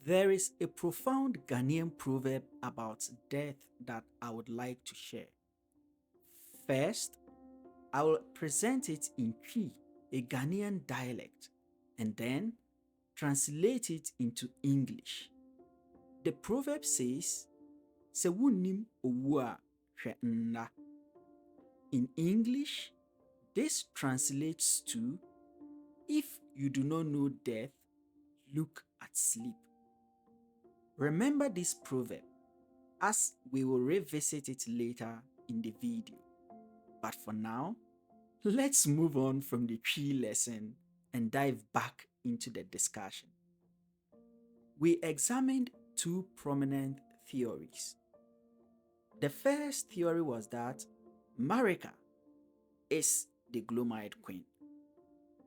There is a profound Ghanaian proverb about death that I would like to share. First, I will present it in Twi, a Ghanaian dialect, and then translate it into English. The proverb says, "Sɛ wunnim owu a, hwɛ nna." In English, this translates to, "If you do not know death, look at sleep." Remember this proverb as we will revisit it later in the video. But for now, let's move on from the Twi lesson and dive back into the discussion. We examined two prominent theories. The first theory was that Marika is the Gloam-eyed Queen.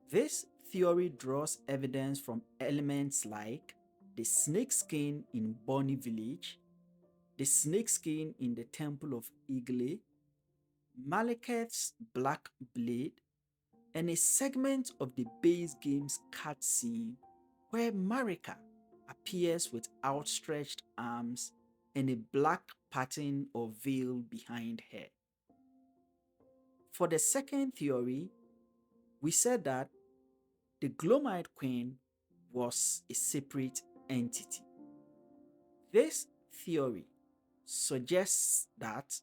This theory draws evidence from elements like the snake skin in Bonny village, the snake skin in the temple of Igle, Malekith's black blade, and a segment of the base game's cutscene where Marika appears with outstretched arms and a black pattern or veil behind her. For the second theory, we said that the Gloam-eyed Queen was a separate entity. This theory suggests that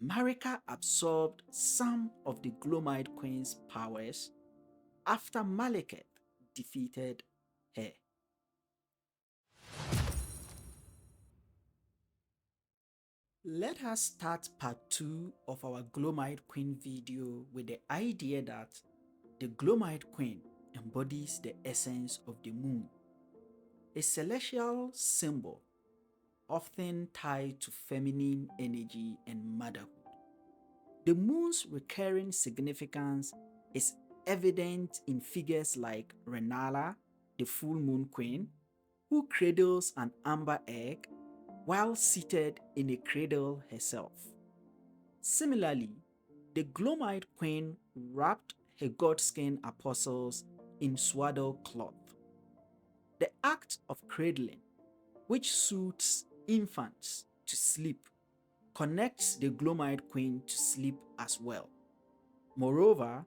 Marika absorbed some of the Gloam-eyed Queen's powers after Malekith defeated her. Let us start part 2 of our Gloam-eyed Queen video with the idea that the Gloam-eyed Queen embodies the essence of the moon, a celestial symbol often tied to feminine energy and motherhood. The moon's recurring significance is evident in figures like Rennala, the full moon queen, who cradles an amber egg while seated in a cradle herself. Similarly, the Gloam-eyed Queen wrapped her godskin apostles in swaddle cloth. The act of cradling, which soothes infants to sleep, connects the Gloam-eyed Queen to sleep as well. Moreover,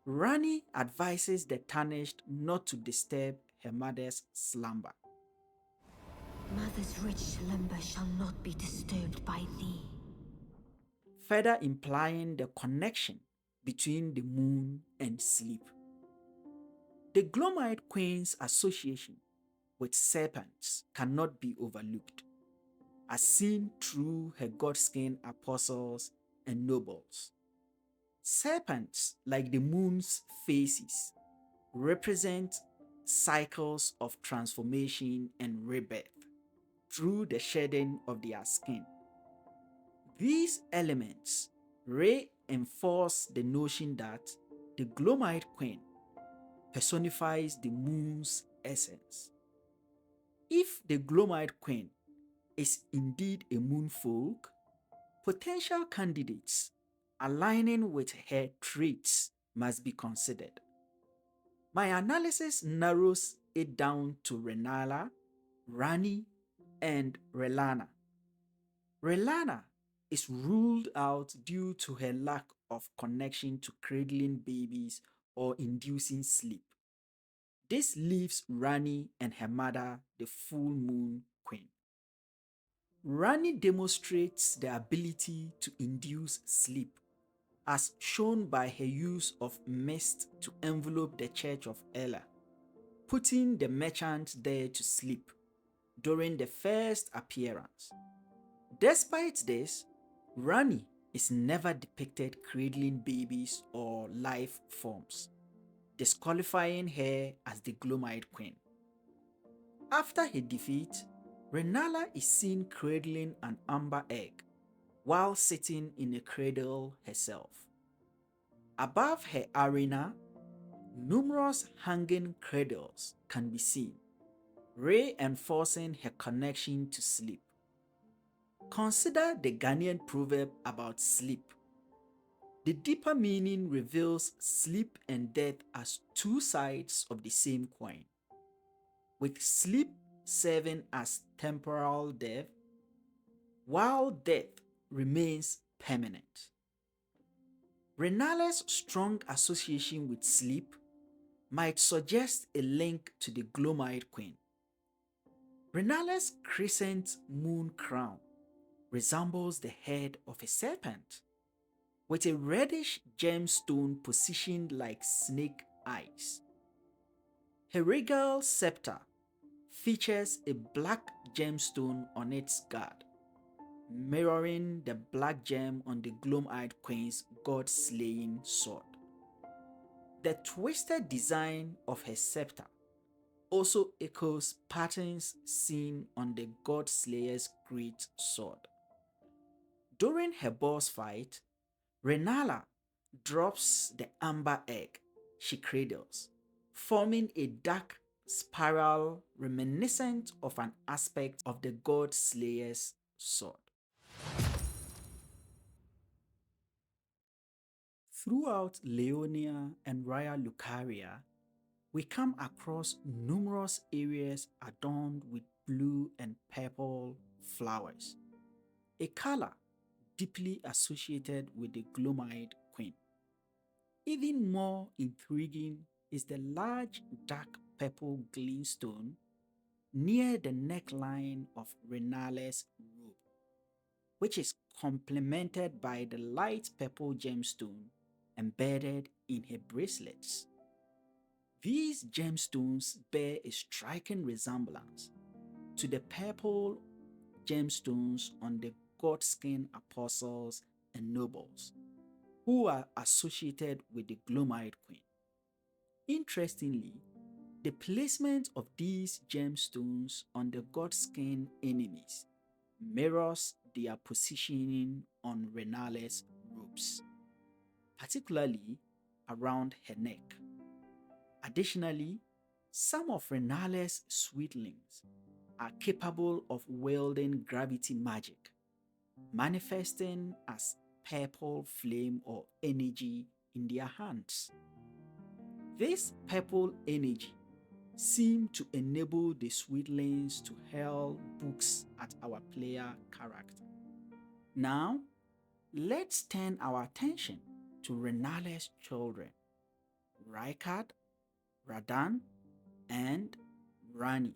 Rani advises the tarnished not to disturb her mother's slumber. Mother's rich slumber shall not be disturbed by thee. Further implying the connection between the moon and sleep. The Gloam-eyed Queen's association with serpents cannot be overlooked, as seen through her godskin apostles and nobles. Serpents, like the moon's phases, represent cycles of transformation and rebirth through the shedding of their skin. These elements reinforce the notion that the Gloam-eyed Queen personifies the moon's essence. If the Gloam-eyed Queen is indeed a moonfolk, potential candidates aligning with her traits must be considered. My analysis narrows it down to Rennala, Rani, and Rellana. Rellana is ruled out due to her lack of connection to cradling babies or inducing sleep. This leaves Rani and her mother, the full moon queen. Rani demonstrates the ability to induce sleep, as shown by her use of mist to envelope the church of Ella, putting the merchant there to sleep during the first appearance. Despite this, Rani is never depicted cradling babies or life forms, disqualifying her as the Gloam-eyed Queen. After her defeat, Rennala is seen cradling an amber egg while sitting in a cradle herself. Above her arena, numerous hanging cradles can be seen, reinforcing her connection to sleep. Consider the Ghanaian proverb about sleep. The deeper meaning reveals sleep and death as two sides of the same coin, with sleep serving as temporal death, while death remains permanent. Rennala's strong association with sleep might suggest a link to the Gloam-eyed Queen. Rennala's crescent moon crown resembles the head of a serpent, with a reddish gemstone positioned like snake eyes. Her regal scepter features a black gemstone on its guard, mirroring the black gem on the Gloam-eyed Queen's god-slaying sword. The twisted design of her scepter also echoes patterns seen on the God Slayer's great sword. During her boss fight, Rennala drops the amber egg she cradles, forming a dark spiral reminiscent of an aspect of the God Slayer's sword. Throughout Leonia and Raya Lucaria, we come across numerous areas adorned with blue and purple flowers, a color deeply associated with the Gloam-eyed Queen. Even more intriguing is the large dark purple glintstone near the neckline of Rennala's robe, which is complemented by the light purple gemstone embedded in her bracelets. These gemstones bear a striking resemblance to the purple gemstones on the godskin apostles and nobles, who are associated with the Gloam-eyed Queen. Interestingly, the placement of these gemstones on the godskin enemies mirrors their positioning on Rennala's robes, particularly around her neck. Additionally, some of Rennala's sweetlings are capable of wielding gravity magic, manifesting as purple flame or energy in their hands. This purple energy seems to enable the sweetlings to hurl books at our player character. Now, let's turn our attention to Rennala's children, Rykard, Radahn, and Ranni,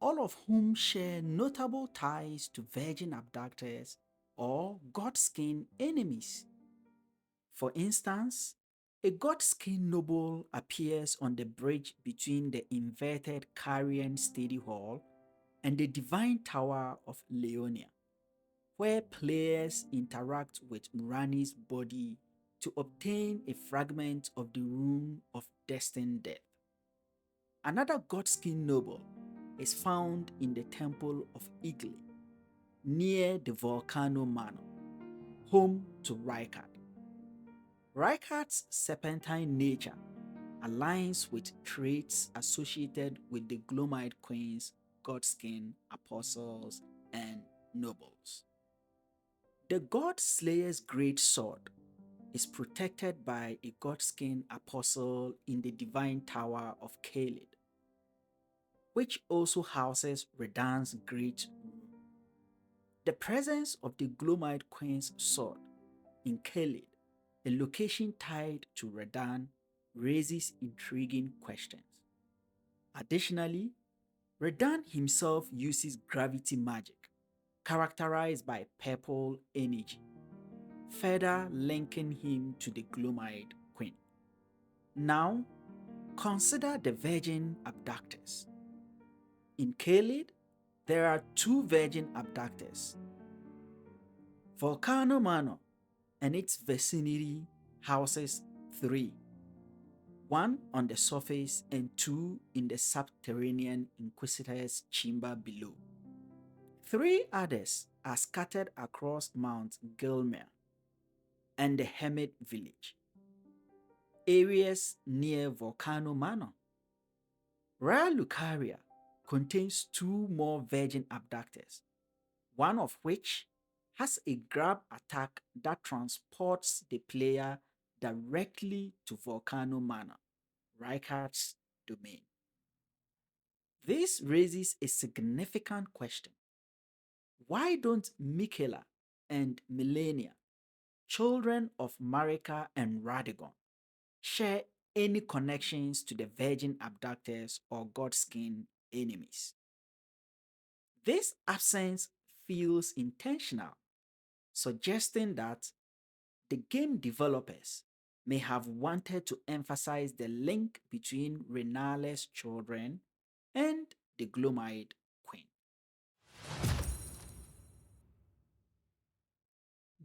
all of whom share notable ties to virgin abductors or godskin enemies. For instance, a godskin noble appears on the bridge between the inverted Carian Study Hall and the Divine Tower of Leonia, where players interact with Ranni's body to obtain a fragment of the Rune of Destined Death. Another godskin noble is found in the Temple of Igle, near the Volcano Manor, home to Rykard. Rykard's serpentine nature aligns with traits associated with the Gloam-eyed Queen's godskin apostles and nobles. The God Slayer's great sword is protected by a godskin apostle in the Divine Tower of Caelid, which also houses Radahn's great room. The presence of the Gloam-eyed Queen's sword in Caelid, a location tied to Radahn, raises intriguing questions. Additionally, Radahn himself uses gravity magic, characterized by purple energy, further linking him to the Gloam-eyed Queen. Now, consider the virgin abductors. In Caelid, there are two virgin abductors. Volcano Manor and its vicinity houses three, one on the surface and two in the subterranean Inquisitor's chamber below. Three others are scattered across Mount Gilmer and the Hermit Village, areas near Volcano Manor. Raya Lucaria contains two more virgin abductors, one of which has a grab attack that transports the player directly to Volcano Manor, Rykard's domain. This raises a significant question. Why don't Michaela and Melania, children of Marika and Radagon, share any connections to the virgin abductors or Godskin enemies? This absence feels intentional, suggesting that the game developers may have wanted to emphasize the link between Rennala's children and the Gloam-eyed Queen.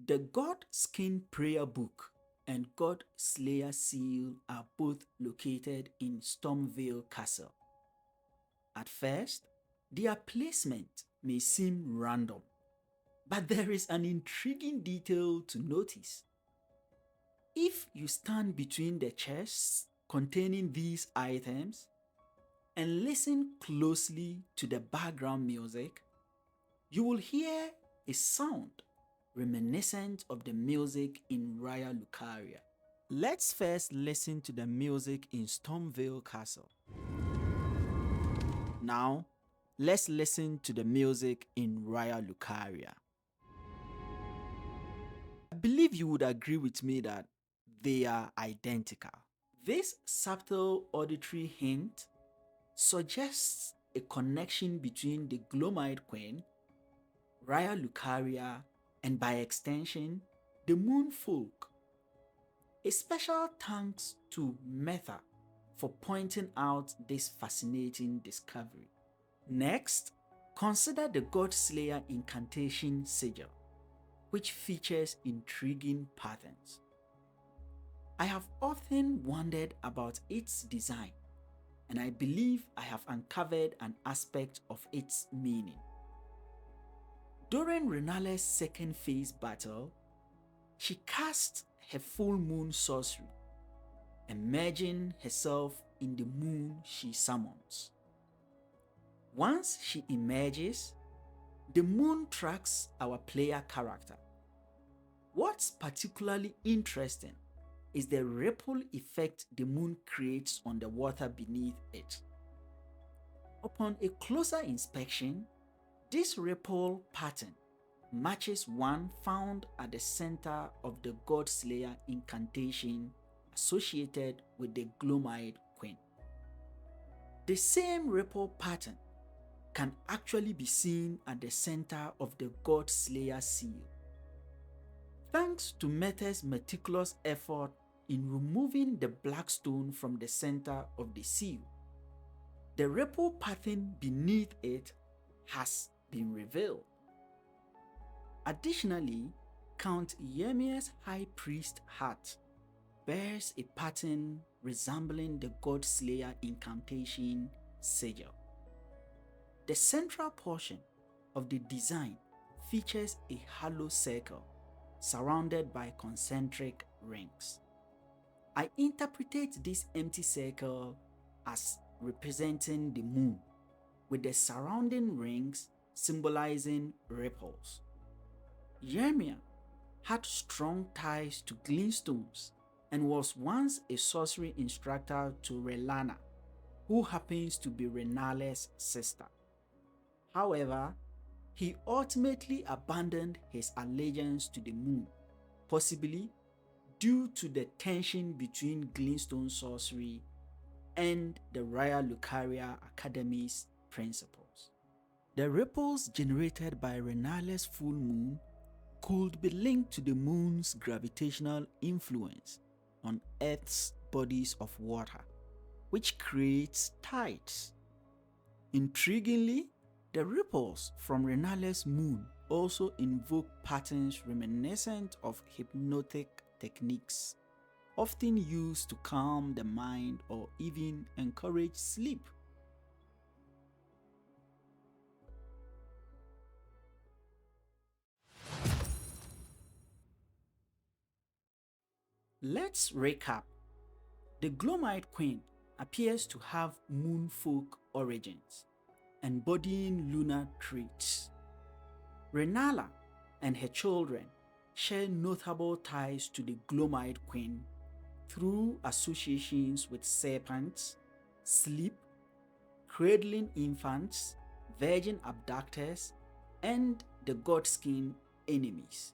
The God Skin Prayer Book and God Slayer Seal are both located in Stormveil Castle. At first, their placement may seem random, but there is an intriguing detail to notice. If you stand between the chests containing these items and listen closely to the background music, you will hear a sound reminiscent of the music in Raya Lucaria. Let's first listen to the music in Stormveil Castle. Now, let's listen to the music in Raya Lucaria. I believe you would agree with me that they are identical. This subtle auditory hint suggests a connection between the Gloam-eyed Queen, Raya Lucaria, and by extension, the Moonfolk. A special thanks to Metha for pointing out this fascinating discovery. Next, consider the God Slayer incantation sigil, which features intriguing patterns. I have often wondered about its design, and I believe I have uncovered an aspect of its meaning. During Rennala's second phase battle, she cast her full moon sorcery, emerging herself in the moon she summons. Once she emerges, the moon tracks our player character. What's particularly interesting is the ripple effect the moon creates on the water beneath it. Upon a closer inspection, this ripple pattern matches one found at the center of the God Slayer incantation associated with the Gloam-eyed Queen. The same ripple pattern can actually be seen at the center of the God Slayer seal. Thanks to Metha's meticulous effort in removing the black stone from the center of the seal, the ripple pattern beneath it has been revealed. Additionally, Count Ymir's High Priest hat bears a pattern resembling the God Slayer incantation sigil. The central portion of the design features a hollow circle surrounded by concentric rings. I interpreted this empty circle as representing the moon, with the surrounding rings symbolizing ripples. Ymir had strong ties to glintstones and was once a sorcery instructor to Rennala, who happens to be Rennala's sister. However, he ultimately abandoned his allegiance to the moon, possibly due to the tension between glintstone sorcery and the Raya Lucaria Academy's principles. The ripples generated by Rennala's full moon could be linked to the moon's gravitational influence on Earth's bodies of water, which creates tides. Intriguingly, the ripples from Rennala's moon also invoke patterns reminiscent of hypnotic techniques, often used to calm the mind or even encourage sleep. Let's recap. The Gloam-eyed Queen appears to have Moonfolk origins, embodying lunar traits. Rennala and her children share notable ties to the Gloam-eyed Queen through associations with serpents, sleep, cradling infants, virgin abductors, and the Godskin enemies.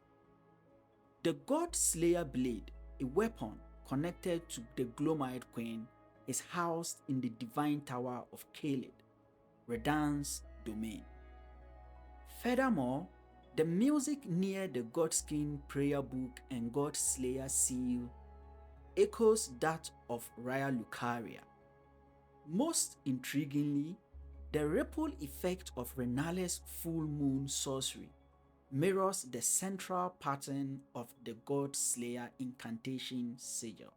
The God Slayer blade, a weapon connected to the Gloam-eyed Queen, is housed in the Divine Tower of Khaled, Redan's domain. Furthermore, the music near the Godskin prayer book and God Slayer seal echoes that of Raya Lucaria. Most intriguingly, the ripple effect of Rennala's full moon sorcery mirrors the central pattern of the God Slayer incantation sigil.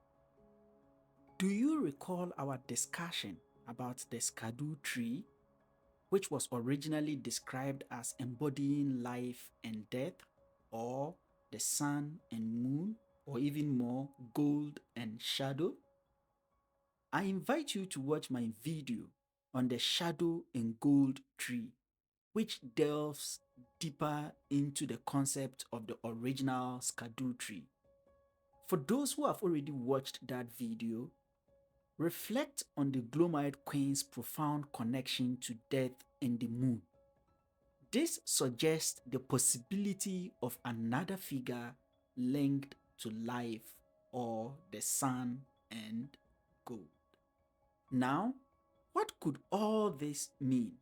Do you recall our discussion about the Skadu tree, which was originally described as embodying life and death, or the sun and moon, or even more, gold and shadow? I invite you to watch my video on the shadow and gold tree, which delves deeper into the concept of the original Skadu tree. For those who have already watched that video, reflect on the Gloam-eyed Queen's profound connection to death and the moon. This suggests the possibility of another figure linked to life or the sun and gold. Now, what could all this mean?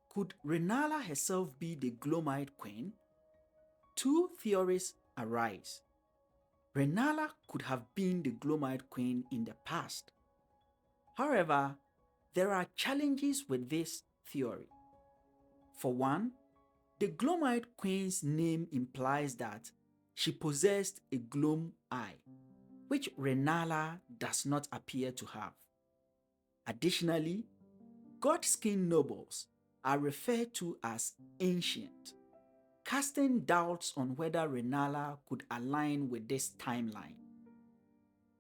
Could Rennala herself be the Gloam-eyed Queen? Two theories arise. Rennala could have been the Gloam-eyed Queen in the past. However, there are challenges with this theory. For one, the Gloam-eyed Queen's name implies that she possessed a gloam eye, which Rennala does not appear to have. Additionally, Godskin nobles are referred to as ancient, casting doubts on whether Rennala could align with this timeline.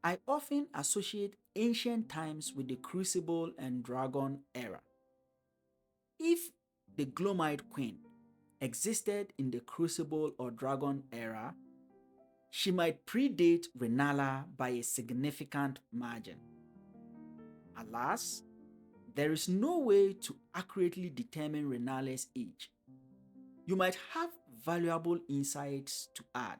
I often associate ancient times with the Crucible and Dragon era. If the Gloam-eyed Queen existed in the Crucible or Dragon era, she might predate Rennala by a significant margin. Alas, there is no way to accurately determine Rennala's age. You might have valuable insights to add.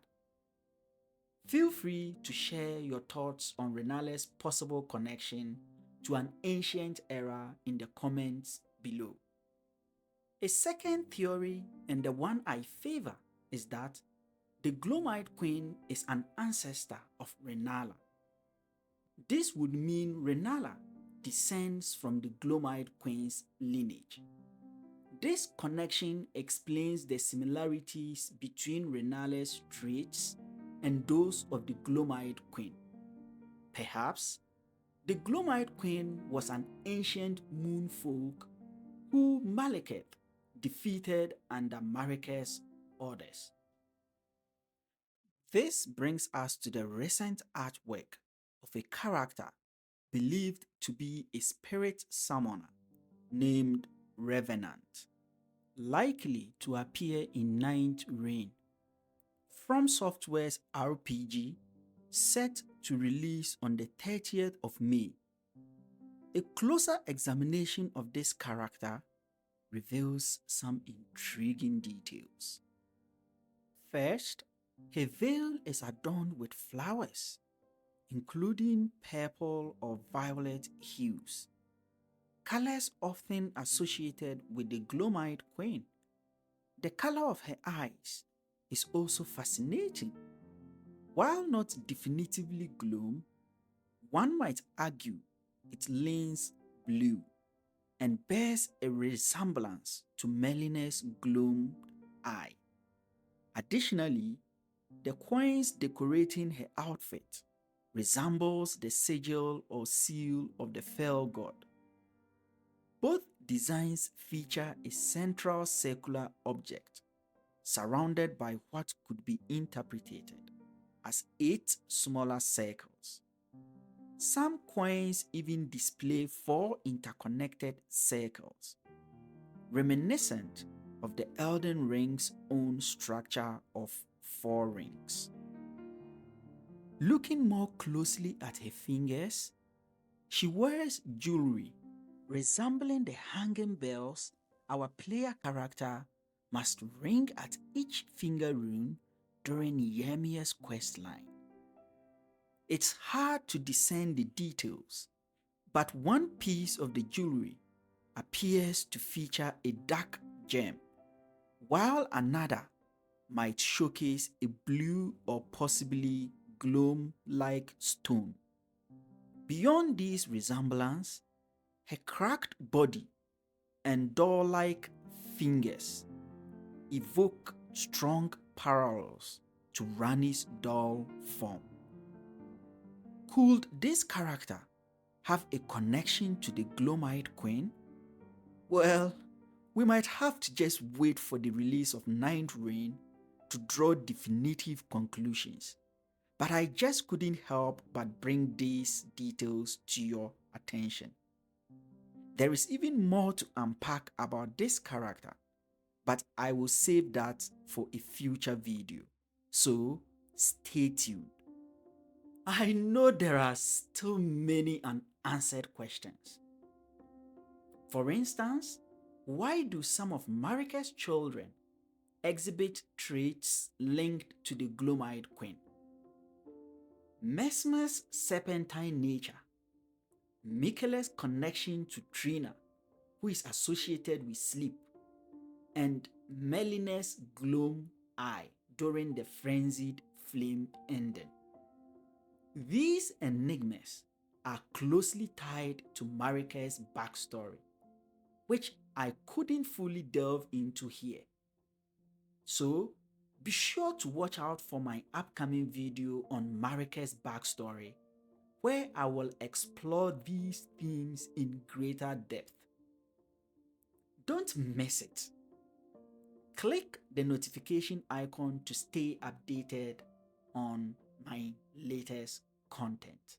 Feel free to share your thoughts on Rennala's possible connection to an ancient era in the comments below. A second theory, and the one I favor, is that the Gloam-eyed Queen is an ancestor of Rennala. This would mean Rennala descends from the Gloam-eyed Queen's lineage. This connection explains the similarities between Rennala's traits and those of the Gloam-eyed Queen. Perhaps the Gloam-eyed Queen was an ancient moonfolk who Malekith defeated under Marika's orders. This brings us to the recent artwork of a character believed to be a spirit summoner named Revenant, likely to appear in Nightreign, From Software's RPG, set to release on the 30th of May. A closer examination of this character reveals some intriguing details. First, her veil is adorned with flowers, including purple or violet hues, colors often associated with the Gloam-eyed Queen. The color of her eyes is also fascinating. While not definitively gloam, one might argue it leans blue and bears a resemblance to Melina's gloomed eye. Additionally, the coins decorating her outfit resembles the sigil or seal of the fell god. Both designs feature a central circular object surrounded by what could be interpreted as 8 smaller circles. Some coins even display 4 interconnected circles, reminiscent of the Elden Ring's own structure of 4 rings. Looking more closely at her fingers, she wears jewelry Resembling the hanging bells, our player character must ring at each finger rune during Yemia's questline. It's hard to discern the details, but one piece of the jewelry appears to feature a dark gem, while another might showcase a blue or possibly gloam-like stone. Beyond these resemblance, her cracked body and doll-like fingers evoke strong parallels to Rani's doll form. Could this character have a connection to the Gloam-eyed Queen? Well, we might have to just wait for the release of Nightreign to draw definitive conclusions, but I just couldn't help but bring these details to your attention. There is even more to unpack about this character, but I will save that for a future video, so stay tuned. I know there are still many unanswered questions. For instance, why do some of Marika's children exhibit traits linked to the Gloam-eyed Queen? Mesmer's serpentine nature, Michele's connection to Trina, who is associated with sleep, and Meline's gloam eye during the frenzied flame ending. These enigmas are closely tied to Marika's backstory, which I couldn't fully delve into here. So be sure to watch out for my upcoming video on Marika's backstory, where I will explore these themes in greater depth. Don't miss it. Click the notification icon to stay updated on my latest content.